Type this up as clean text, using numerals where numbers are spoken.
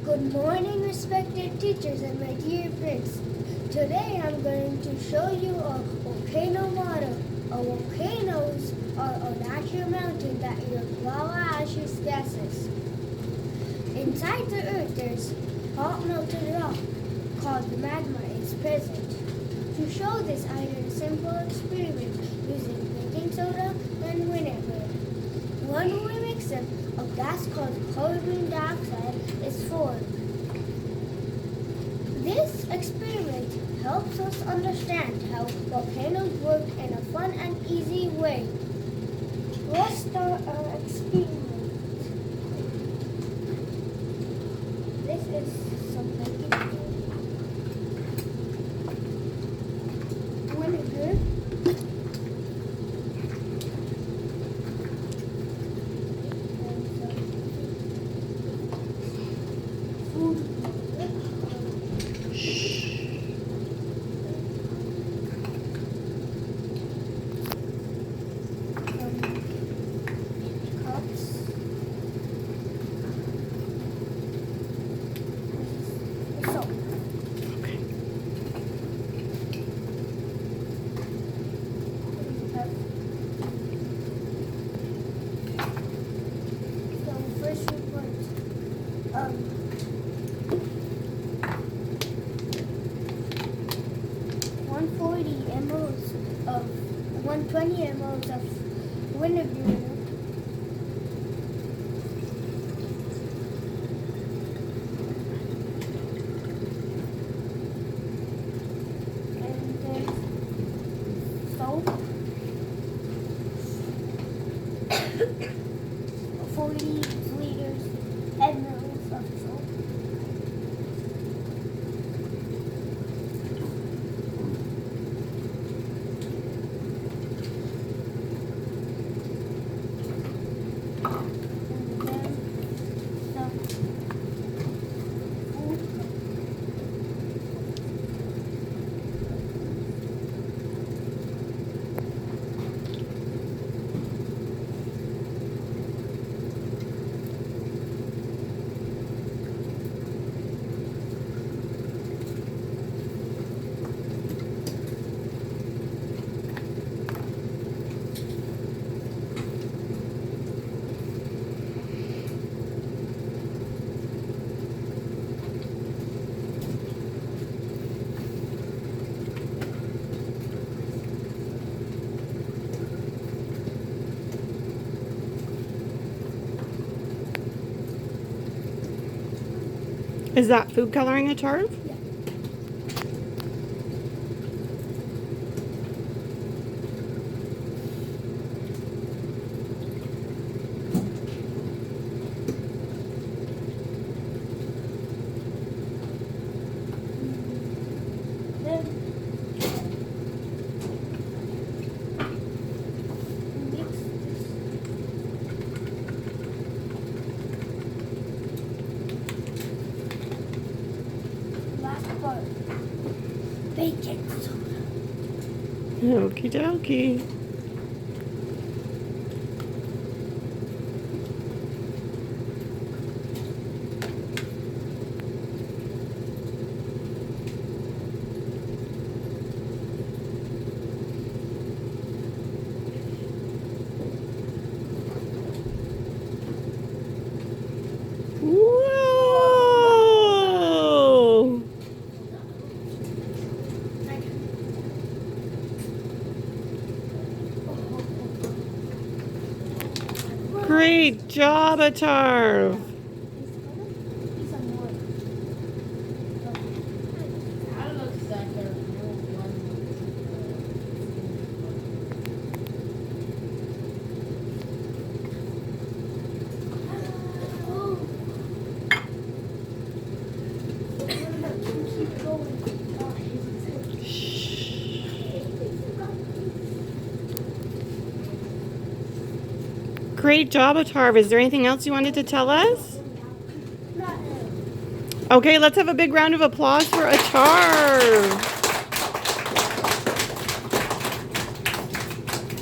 Good morning, respected teachers and my dear friends. Today I'm going to show you a volcano model. Volcanoes are a natural mountain that erupts lava, ashes, gases. Inside the earth, there's hot melted rock called the magma is present. To show this, I did a simple experiment using baking soda and vinegar. One mixture of gas called carbon dioxide is formed. This experiment helps us understand how volcanoes work in a fun and easy way. Let's start our experiment. This is some baking soda, vinegar, first we put 140 mLs of 120 mLs of vinegar. And then soap. 40 liters mLs of soap. Is that food coloring a charv? Yeah. Then mix this. Last part, baking soda. Okie dokie. Whoa! Great job, a charv. Great job, Atarv. Is there anything else you wanted to tell us? Okay, let's have a big round of applause for Atarv.